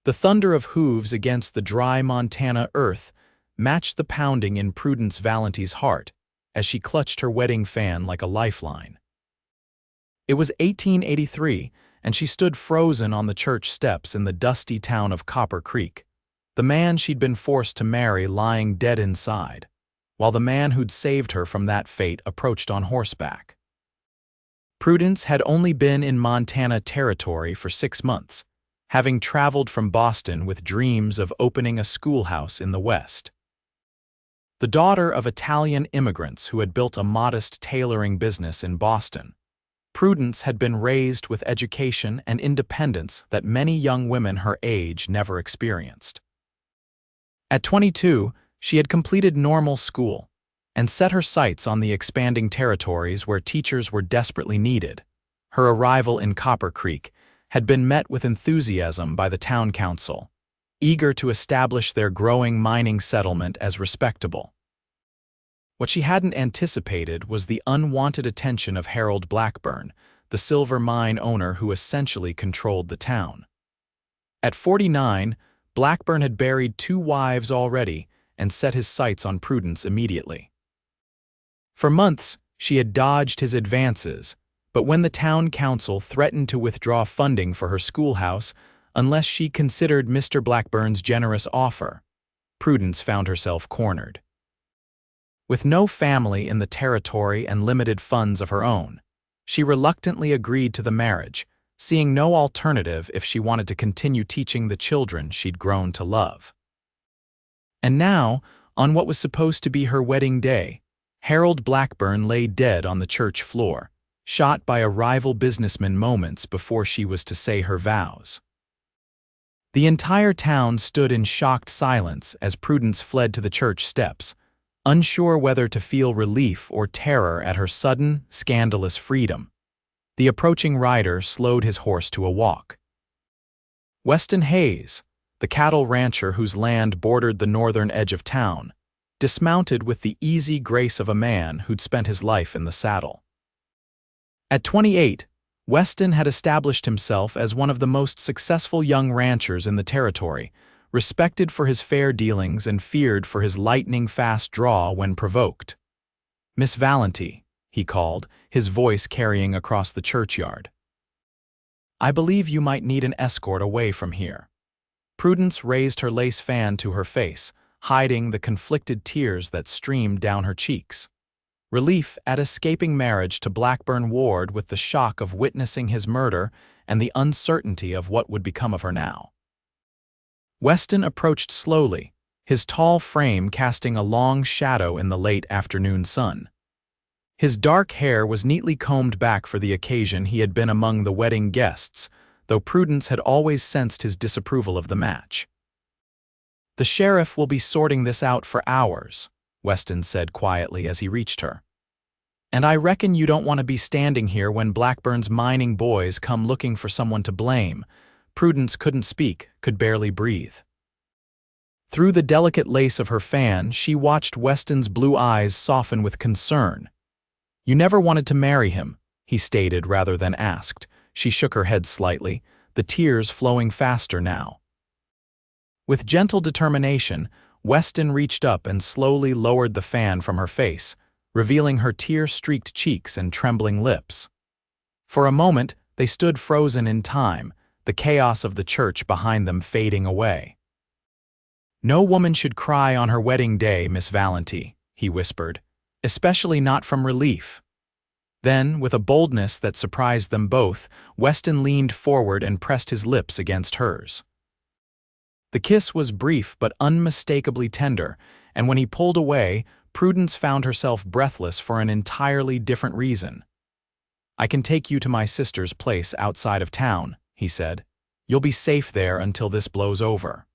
The thunder of hooves against the dry Montana earth matched the pounding in Prudence Valenti's heart as she clutched her wedding fan like a lifeline. It was 1883, and she stood frozen on the church steps in the dusty town of Copper Creek, the man she'd been forced to marry lying dead inside, while the man who'd saved her from that fate approached on horseback. Prudence had only been in Montana territory for 6 months, having traveled from Boston with dreams of opening a schoolhouse in the West. The daughter of Italian immigrants who had built a modest tailoring business in Boston, Prudence had been raised with education and independence that many young women her age never experienced. At 22, she had completed normal school and set her sights on the expanding territories where teachers were desperately needed. Her arrival in Copper Creek had been met with enthusiasm by the town council, eager to establish their growing mining settlement as respectable. What she hadn't anticipated was the unwanted attention of Harold Blackburn, the silver mine owner who essentially controlled the town. At 49, Blackburn had buried 2 wives already and set his sights on Prudence immediately. For months, she had dodged his advances, but when the town council threatened to withdraw funding for her schoolhouse unless she considered Mr. Blackburn's generous offer, Prudence found herself cornered. With no family in the territory and limited funds of her own, she reluctantly agreed to the marriage, seeing no alternative if she wanted to continue teaching the children she'd grown to love. And now, on what was supposed to be her wedding day, Harold Blackburn lay dead on the church floor, shot by a rival businessman moments before she was to say her vows. The entire town stood in shocked silence as Prudence fled to the church steps, unsure whether to feel relief or terror at her sudden, scandalous freedom. The approaching rider slowed his horse to a walk. Weston Hayes, the cattle rancher whose land bordered the northern edge of town, dismounted with the easy grace of a man who'd spent his life in the saddle. At 28, Weston had established himself as one of the most successful young ranchers in the territory, respected for his fair dealings and feared for his lightning-fast draw when provoked. "Miss Valenti," he called, his voice carrying across the churchyard. "I believe you might need an escort away from here." Prudence raised her lace fan to her face, hiding the conflicted tears that streamed down her cheeks. Relief at escaping marriage to Blackburn warred with the shock of witnessing his murder and the uncertainty of what would become of her now. Weston approached slowly, his tall frame casting a long shadow in the late afternoon sun. His dark hair was neatly combed back for the occasion. He had been among the wedding guests, though Prudence had always sensed his disapproval of the match. "The sheriff will be sorting this out for hours," Weston said quietly as he reached her. "And I reckon you don't want to be standing here when Blackburn's mining boys come looking for someone to blame." Prudence couldn't speak, could barely breathe. Through the delicate lace of her fan, she watched Weston's blue eyes soften with concern. "You never wanted to marry him," he stated rather than asked. She shook her head slightly, the tears flowing faster now. With gentle determination, Weston reached up and slowly lowered the fan from her face, revealing her tear-streaked cheeks and trembling lips. For a moment, they stood frozen in time, the chaos of the church behind them fading away. "No woman should cry on her wedding day, Miss Valenti," he whispered, "especially not from relief." Then, with a boldness that surprised them both, Weston leaned forward and pressed his lips against hers. The kiss was brief but unmistakably tender, and when he pulled away, Prudence found herself breathless for an entirely different reason. "I can take you to my sister's place outside of town," he said. "You'll be safe there until this blows over."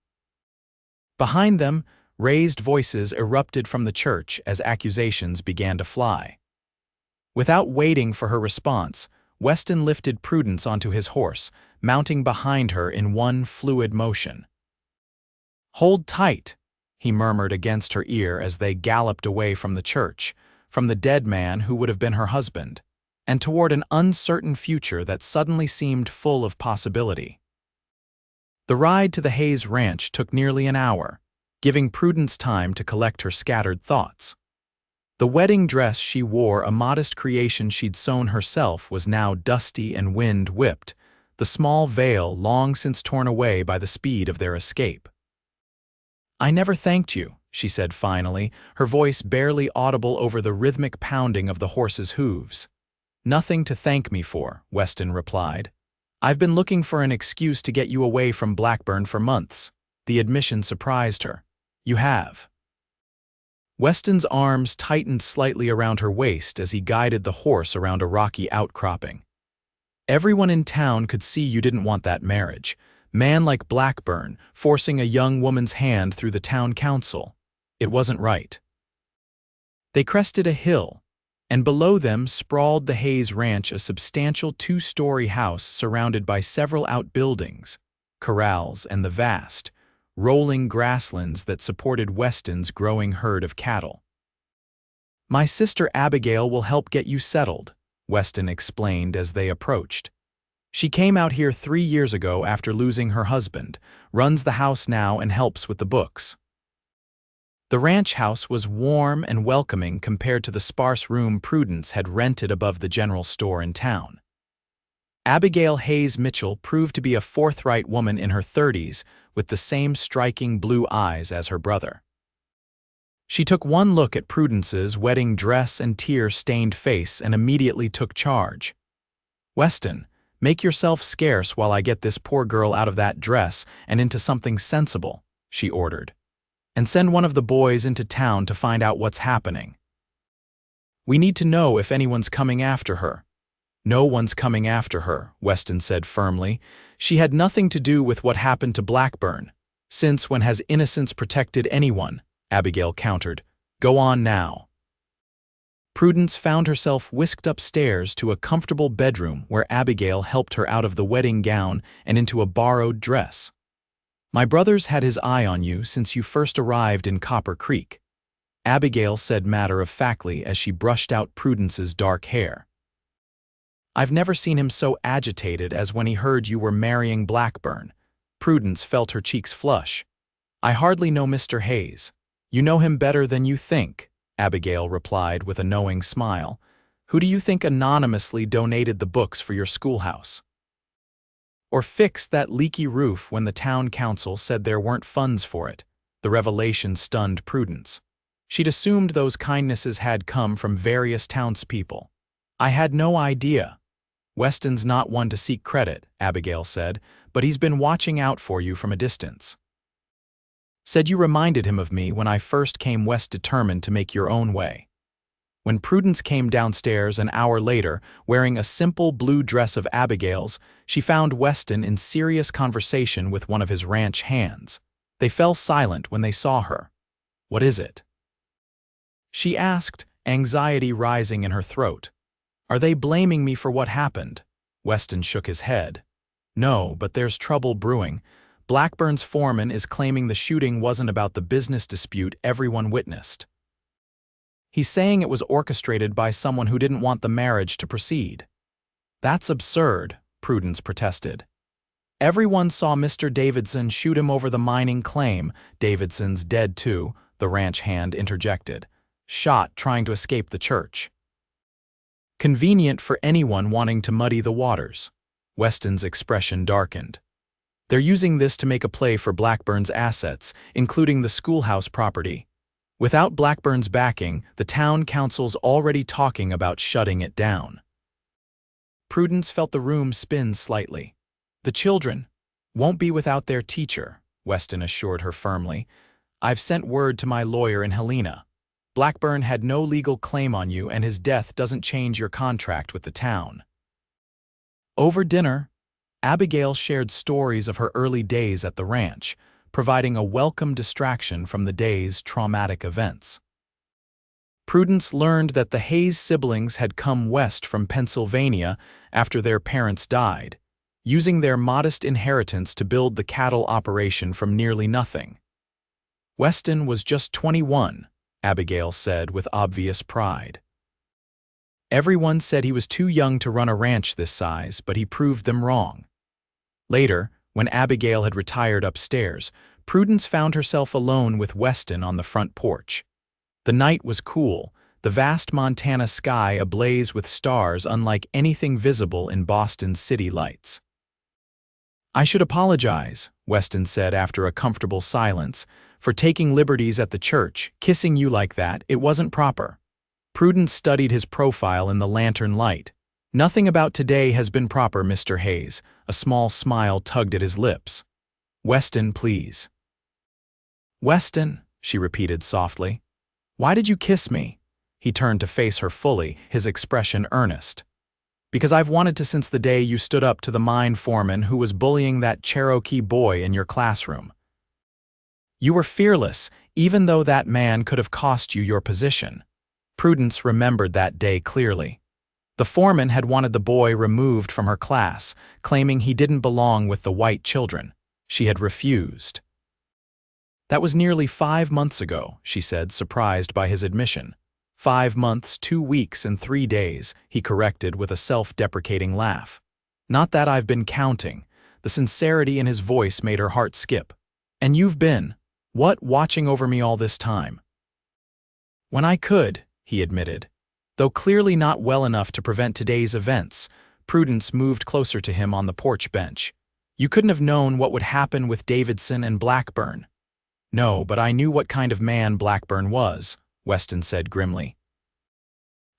Behind them, raised voices erupted from the church as accusations began to fly. Without waiting for her response, Weston lifted Prudence onto his horse, mounting behind her in one fluid motion. "Hold tight," he murmured against her ear as they galloped away from the church, from the dead man who would have been her husband, and toward an uncertain future that suddenly seemed full of possibility. The ride to the Hayes ranch took nearly an hour, giving Prudence time to collect her scattered thoughts. The wedding dress she wore, a modest creation she'd sewn herself, was now dusty and wind-whipped, the small veil long since torn away by the speed of their escape. "I never thanked you," she said finally, her voice barely audible over the rhythmic pounding of the horse's hooves. "Nothing to thank me for," Weston replied. "I've been looking for an excuse to get you away from Blackburn for months." The admission surprised her. "You have." Weston's arms tightened slightly around her waist as he guided the horse around a rocky outcropping. "Everyone in town could see you didn't want that marriage. Man like Blackburn, forcing a young woman's hand through the town council. It wasn't right." They crested a hill, and below them sprawled the Hayes Ranch, a substantial two-story house surrounded by several outbuildings, corrals, and the vast, rolling grasslands that supported Weston's growing herd of cattle. "My sister Abigail will help get you settled," Weston explained as they approached. "She came out here 3 years ago after losing her husband, runs the house now and helps with the books." The ranch house was warm and welcoming compared to the sparse room Prudence had rented above the general store in town. Abigail Hayes Mitchell proved to be a forthright woman in her 30s with the same striking blue eyes as her brother. She took one look at Prudence's wedding dress and tear-stained face and immediately took charge. "Weston, make yourself scarce while I get this poor girl out of that dress and into something sensible," she ordered. "And send one of the boys into town to find out what's happening. We need to know if anyone's coming after her." "No one's coming after her," Weston said firmly. "She had nothing to do with what happened to Blackburn. Since when has innocence protected anyone?" Abigail countered. "Go on now." Prudence found herself whisked upstairs to a comfortable bedroom where Abigail helped her out of the wedding gown and into a borrowed dress. "My brother's had his eye on you since you first arrived in Copper Creek," Abigail said matter-of-factly as she brushed out Prudence's dark hair. "I've never seen him so agitated as when he heard you were marrying Blackburn." Prudence felt her cheeks flush. "I hardly know Mr. Hayes." "You know him better than you think," Abigail replied with a knowing smile. "Who do you think anonymously donated the books for your schoolhouse? Or fixed that leaky roof when the town council said there weren't funds for it?" The revelation stunned Prudence. She'd assumed those kindnesses had come from various townspeople. "I had no idea." "Weston's not one to seek credit," Abigail said, "but he's been watching out for you from a distance. Said you reminded him of me when I first came west, determined to make your own way." When Prudence came downstairs an hour later, wearing a simple blue dress of Abigail's, she found Weston in serious conversation with one of his ranch hands. They fell silent when they saw her. "What is it?" she asked, anxiety rising in her throat. "Are they blaming me for what happened?" Weston shook his head. "No, but there's trouble brewing. Blackburn's foreman is claiming the shooting wasn't about the business dispute everyone witnessed. He's saying it was orchestrated by someone who didn't want the marriage to proceed." "That's absurd," Prudence protested. "Everyone saw Mr. Davidson shoot him over the mining claim." "Davidson's dead too," the ranch hand interjected. "Shot trying to escape the church." "Convenient for anyone wanting to muddy the waters." Weston's expression darkened. "They're using this to make a play for Blackburn's assets, including the schoolhouse property. Without Blackburn's backing, the town council's already talking about shutting it down." Prudence felt the room spin slightly. "The children won't be without their teacher," Weston assured her firmly. "I've sent word to my lawyer in Helena. Blackburn had no legal claim on you, and his death doesn't change your contract with the town." Over dinner, Abigail shared stories of her early days at the ranch, providing a welcome distraction from the day's traumatic events. Prudence learned that the Hayes siblings had come west from Pennsylvania after their parents died, using their modest inheritance to build the cattle operation from nearly nothing. "Weston was just 21, Abigail said with obvious pride. "Everyone said he was too young to run a ranch this size, but he proved them wrong." Later, When Abigail had retired upstairs, Prudence found herself alone with Weston on the front porch. The night was cool, the vast Montana sky ablaze with stars unlike anything visible in Boston's city lights. "I should apologize," Weston said after a comfortable silence, "for taking liberties at the church. Kissing you like that, it wasn't proper." Prudence studied his profile in the lantern light. "Nothing about today has been proper, Mr. Hayes." A small smile tugged at his lips. "Weston, please." "Weston," she repeated softly. "Why did you kiss me?" He turned to face her fully, his expression earnest. "Because I've wanted to since the day you stood up to the mine foreman who was bullying that Cherokee boy in your classroom. You were fearless, even though that man could have cost you your position." Prudence remembered that day clearly. The foreman had wanted the boy removed from her class, claiming he didn't belong with the white children. She had refused. "That was nearly 5 months ago," she said, surprised by his admission. 5 months, 2 weeks, and 3 days, he corrected with a self-deprecating laugh. "Not that I've been counting." The sincerity in his voice made her heart skip. "And you've been, what, watching over me all this time?" "When I could," he admitted. Though clearly not well enough to prevent today's events, Prudence moved closer to him on the porch bench. "You couldn't have known what would happen with Davidson and Blackburn." "No, but I knew what kind of man Blackburn was," Weston said grimly.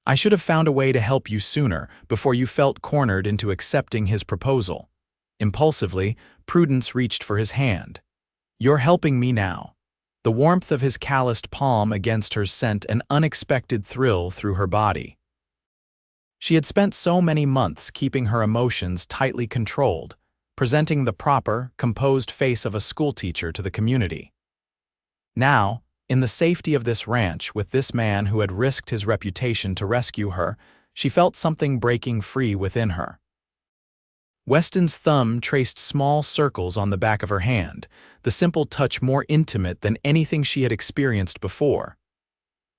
"I should have found a way to help you sooner, before you felt cornered into accepting his proposal." Impulsively, Prudence reached for his hand. "You're helping me now." The warmth of his calloused palm against hers sent an unexpected thrill through her body. She had spent so many months keeping her emotions tightly controlled, presenting the proper, composed face of a schoolteacher to the community. Now, in the safety of this ranch with this man who had risked his reputation to rescue her, she felt something breaking free within her. Weston's thumb traced small circles on the back of her hand, the simple touch more intimate than anything she had experienced before.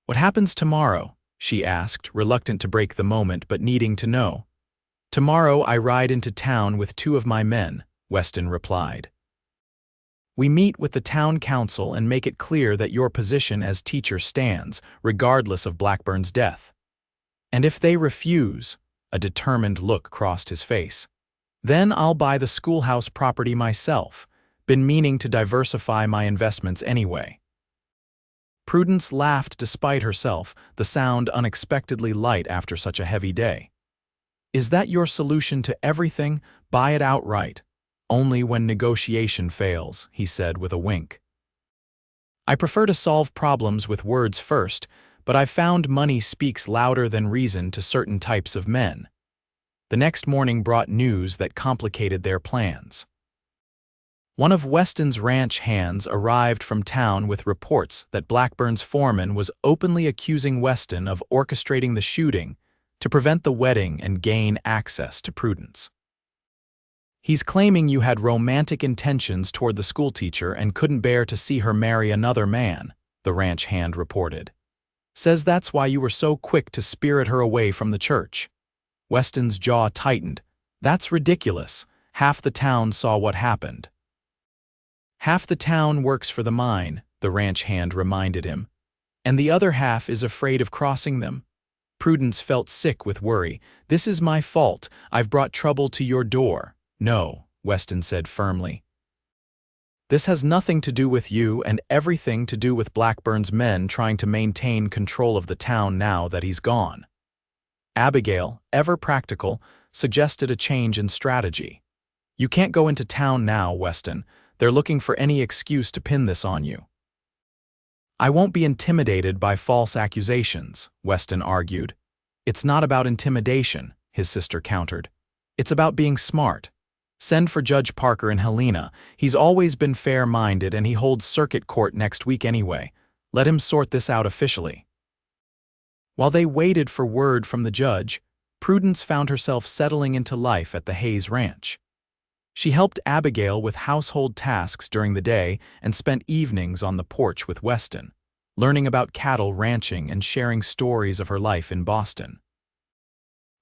"What happens tomorrow?" she asked, reluctant to break the moment but needing to know. "Tomorrow I ride into town with 2 of my men," Weston replied. "We meet with the town council and make it clear that your position as teacher stands, regardless of Blackburn's death. And if they refuse," a determined look crossed his face, "then I'll buy the schoolhouse property myself. Been meaning to diversify my investments anyway." Prudence laughed despite herself, the sound unexpectedly light after such a heavy day. "Is that your solution to everything? Buy it outright. Only when negotiation fails," he said with a wink. "I prefer to solve problems with words first, but I've found money speaks louder than reason to certain types of men." The next morning brought news that complicated their plans. One of Weston's ranch hands arrived from town with reports that Blackburn's foreman was openly accusing Weston of orchestrating the shooting to prevent the wedding and gain access to Prudence. "He's claiming you had romantic intentions toward the schoolteacher and couldn't bear to see her marry another man," the ranch hand reported. "Says that's why you were so quick to spirit her away from the church." Weston's jaw tightened. "That's ridiculous. Half the town saw what happened." "Half the town works for the mine," the ranch hand reminded him. "And the other half is afraid of crossing them." Prudence felt sick with worry. "This is my fault. I've brought trouble to your door." "No," Weston said firmly. "This has nothing to do with you and everything to do with Blackburn's men trying to maintain control of the town now that he's gone." Abigail, ever practical, suggested a change in strategy. "You can't go into town now, Weston. They're looking for any excuse to pin this on you." "I won't be intimidated by false accusations," Weston argued. "It's not about intimidation," his sister countered. "It's about being smart. Send for Judge Parker in Helena. He's always been fair-minded and he holds circuit court next week anyway. Let him sort this out officially." While they waited for word from the judge, Prudence found herself settling into life at the Hayes Ranch. She helped Abigail with household tasks during the day and spent evenings on the porch with Weston, learning about cattle ranching and sharing stories of her life in Boston.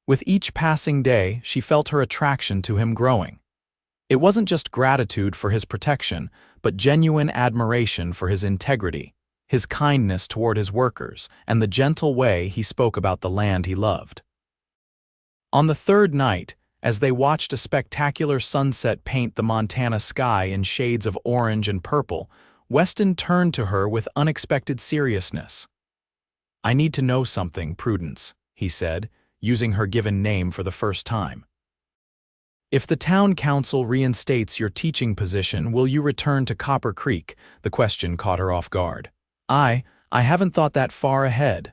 With each passing day, she felt her attraction to him growing. It wasn't just gratitude for his protection, but genuine admiration for his integrity, his kindness toward his workers, and the gentle way he spoke about the land he loved. On the third night, as they watched a spectacular sunset paint the Montana sky in shades of orange and purple, Weston turned to her with unexpected seriousness. "I need to know something, Prudence," he said, using her given name for the first time. "If the town council reinstates your teaching position, will you return to Copper Creek?" The question caught her off guard. I haven't thought that far ahead."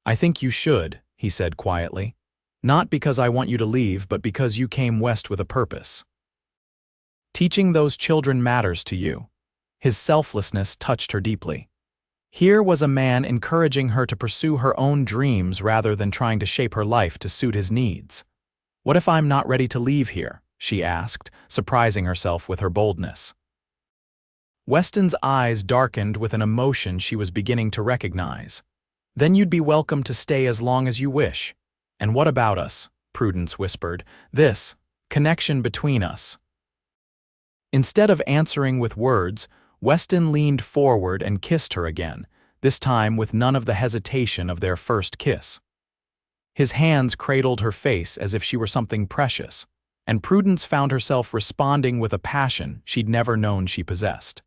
"I think you should," he said quietly. "Not because I want you to leave, but because you came west with a purpose. Teaching those children matters to you." His selflessness touched her deeply. Here was a man encouraging her to pursue her own dreams rather than trying to shape her life to suit his needs. "What if I'm not ready to leave here?" she asked, surprising herself with her boldness. Weston's eyes darkened with an emotion she was beginning to recognize. "Then you'd be welcome to stay as long as you wish." "And what about us?" Prudence whispered. "This connection between us." Instead of answering with words, Weston leaned forward and kissed her again, this time with none of the hesitation of their first kiss. His hands cradled her face as if she were something precious, and Prudence found herself responding with a passion she'd never known she possessed.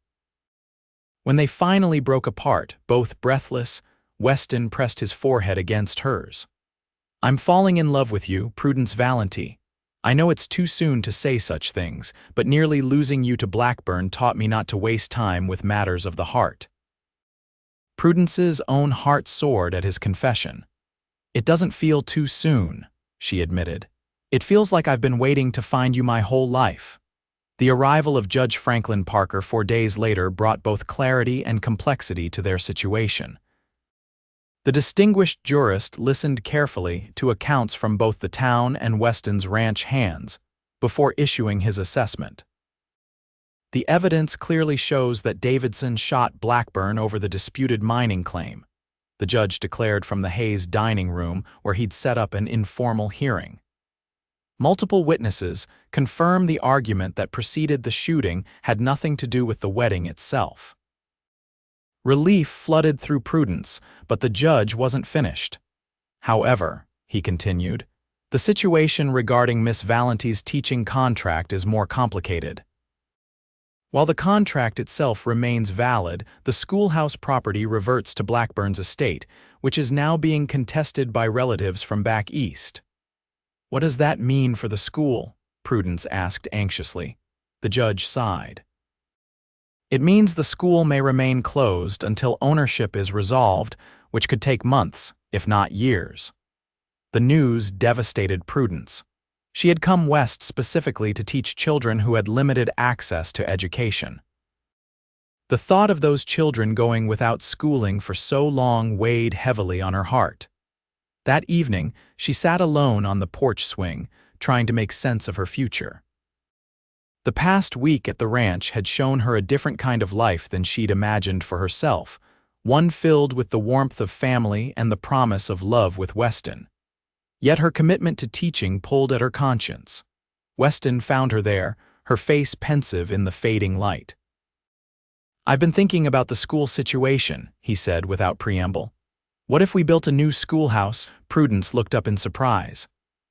When they finally broke apart, both breathless, Weston pressed his forehead against hers. "I'm falling in love with you, Prudence Valenti. I know it's too soon to say such things, but nearly losing you to Blackburn taught me not to waste time with matters of the heart." Prudence's own heart soared at his confession. "It doesn't feel too soon," she admitted. "It feels like I've been waiting to find you my whole life." The arrival of Judge Franklin Parker 4 days later brought both clarity and complexity to their situation. The distinguished jurist listened carefully to accounts from both the town and Weston's ranch hands before issuing his assessment. The evidence clearly shows that Davidson shot Blackburn over the disputed mining claim, the judge declared from the Hayes dining room where he'd set up an informal hearing. Multiple witnesses confirm the argument that preceded the shooting had nothing to do with the wedding itself. Relief flooded through Prudence, but the judge wasn't finished. "However," he continued, "the situation regarding Miss Valenti's teaching contract is more complicated. While the contract itself remains valid, the schoolhouse property reverts to Blackburn's estate, which is now being contested by relatives from back east." "What does that mean for the school?" Prudence asked anxiously. The judge sighed. "It means the school may remain closed until ownership is resolved, which could take months, if not years." The news devastated Prudence. She had come west specifically to teach children who had limited access to education. The thought of those children going without schooling for so long weighed heavily on her heart. That evening, she sat alone on the porch swing, trying to make sense of her future. The past week at the ranch had shown her a different kind of life than she'd imagined for herself, one filled with the warmth of family and the promise of love with Weston. Yet her commitment to teaching pulled at her conscience. Weston found her there, her face pensive in the fading light. "I've been thinking about the school situation," he said without preamble. "What if we built a new schoolhouse?" Prudence looked up in surprise.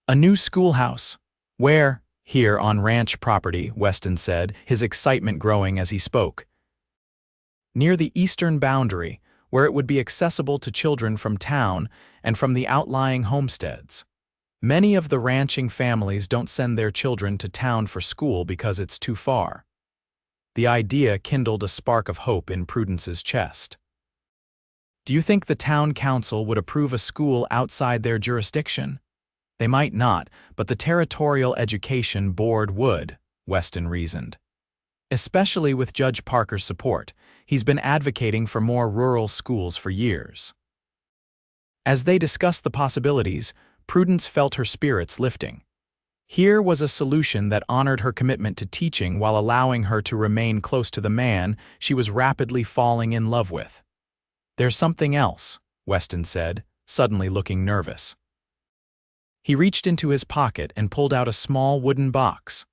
"A new schoolhouse? Where?" "Here on ranch property," Weston said, his excitement growing as he spoke. "Near the eastern boundary, where it would be accessible to children from town and from the outlying homesteads. Many of the ranching families don't send their children to town for school because it's too far." The idea kindled a spark of hope in Prudence's chest. "Do you think the town council would approve a school outside their jurisdiction?" "They might not, but the Territorial Education Board would," Weston reasoned. "Especially with Judge Parker's support. He's been advocating for more rural schools for years." As they discussed the possibilities, Prudence felt her spirits lifting. Here was a solution that honored her commitment to teaching while allowing her to remain close to the man she was rapidly falling in love with. "There's something else," Weston said, suddenly looking nervous. He reached into his pocket and pulled out a small wooden box.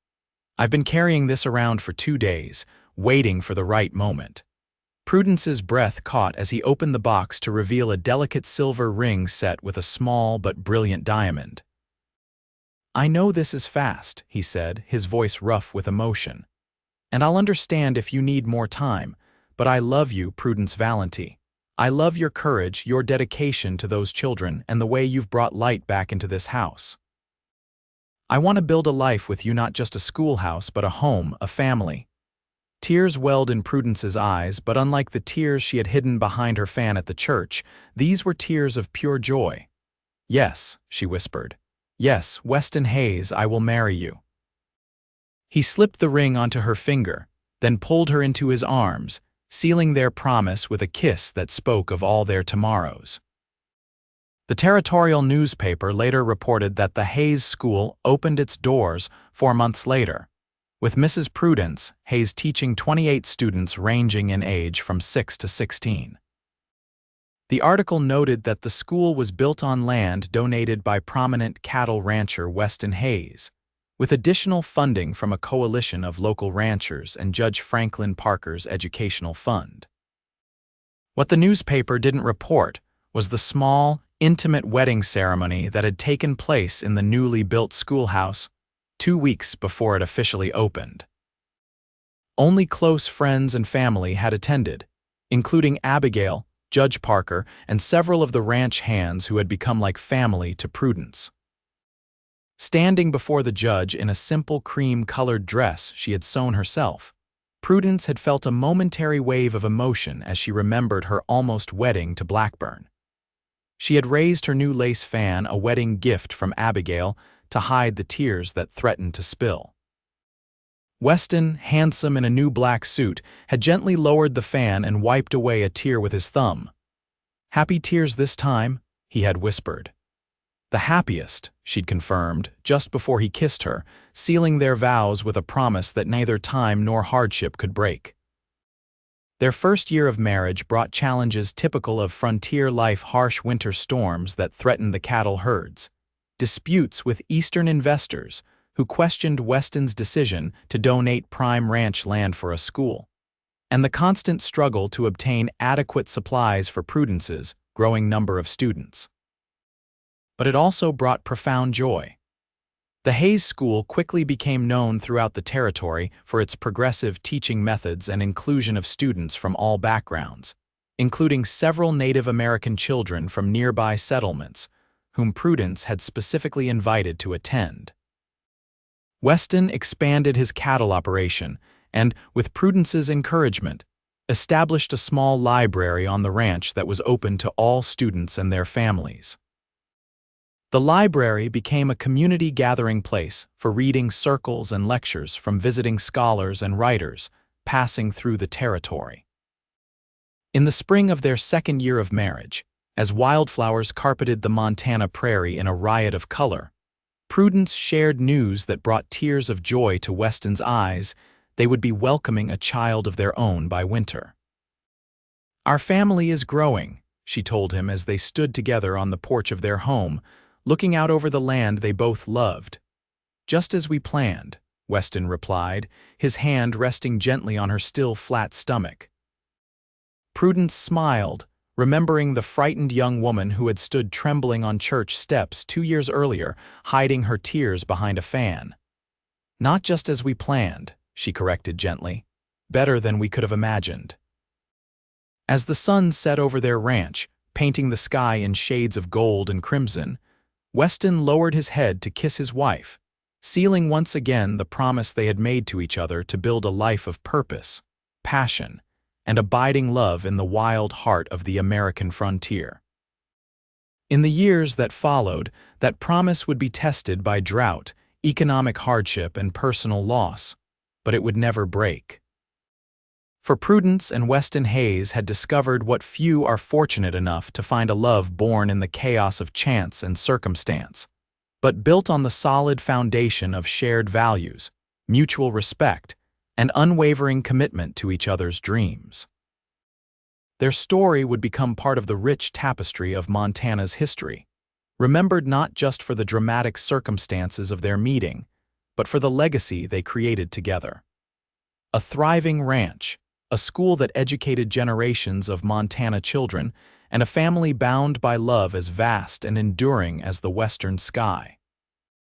I've been carrying this around for 2 days, waiting for the right moment. Prudence's breath caught as he opened the box to reveal a delicate silver ring set with a small but brilliant diamond. "I know this is fast," he said, his voice rough with emotion. "And I'll understand if you need more time, but I love you, Prudence Valenti. I love your courage, your dedication to those children, and the way you've brought light back into this house. I want to build a life with you, not just a schoolhouse, but a home, a family." Tears welled in Prudence's eyes, but unlike the tears she had hidden behind her fan at the church, these were tears of pure joy. "Yes," she whispered. "Yes, Weston Hayes, I will marry you." He slipped the ring onto her finger, then pulled her into his arms, sealing their promise with a kiss that spoke of all their tomorrows. The territorial newspaper later reported that the Hayes School opened its doors 4 months later, with Mrs. Prudence Hayes teaching 28 students ranging in age from 6 to 16. The article noted that the school was built on land donated by prominent cattle rancher Weston Hayes, with additional funding from a coalition of local ranchers and Judge Franklin Parker's educational fund. What the newspaper didn't report was the small, intimate wedding ceremony that had taken place in the newly built schoolhouse 2 weeks before it officially opened. Only close friends and family had attended, including Abigail, Judge Parker, and several of the ranch hands who had become like family to Prudence. Standing before the judge in a simple cream-colored dress she had sewn herself, Prudence had felt a momentary wave of emotion as she remembered her almost wedding to Blackburn. She had raised her new lace fan, a wedding gift from Abigail, to hide the tears that threatened to spill. Weston, handsome in a new black suit, had gently lowered the fan and wiped away a tear with his thumb. "Happy tears this time," he had whispered. "The happiest," she'd confirmed, just before he kissed her, sealing their vows with a promise that neither time nor hardship could break. Their first year of marriage brought challenges typical of frontier life: harsh winter storms that threatened the cattle herds, disputes with Eastern investors who questioned Weston's decision to donate prime ranch land for a school, and the constant struggle to obtain adequate supplies for Prudence's growing number of students. But it also brought profound joy. The Hayes School quickly became known throughout the territory for its progressive teaching methods and inclusion of students from all backgrounds, including several Native American children from nearby settlements, whom Prudence had specifically invited to attend. Weston expanded his cattle operation and, with Prudence's encouragement, established a small library on the ranch that was open to all students and their families. The library became a community gathering place for reading circles and lectures from visiting scholars and writers passing through the territory. In the spring of their second year of marriage, as wildflowers carpeted the Montana prairie in a riot of color, Prudence shared news that brought tears of joy to Weston's eyes. They would be welcoming a child of their own by winter. "Our family is growing," she told him as they stood together on the porch of their home, looking out over the land they both loved. "Just as we planned," Weston replied, his hand resting gently on her still flat stomach. Prudence smiled, remembering the frightened young woman who had stood trembling on church steps 2 years earlier, hiding her tears behind a fan. "Not just as we planned," she corrected gently. "Better than we could have imagined." As the sun set over their ranch, painting the sky in shades of gold and crimson, Weston lowered his head to kiss his wife, sealing once again the promise they had made to each other to build a life of purpose, passion, and abiding love in the wild heart of the American frontier. In the years that followed, that promise would be tested by drought, economic hardship, and personal loss, but it would never break. For Prudence and Weston Hayes had discovered what few are fortunate enough to find: a love born in the chaos of chance and circumstance, but built on the solid foundation of shared values, mutual respect, and unwavering commitment to each other's dreams. Their story would become part of the rich tapestry of Montana's history, remembered not just for the dramatic circumstances of their meeting, but for the legacy they created together. A thriving ranch, a school that educated generations of Montana children, and a family bound by love as vast and enduring as the western sky.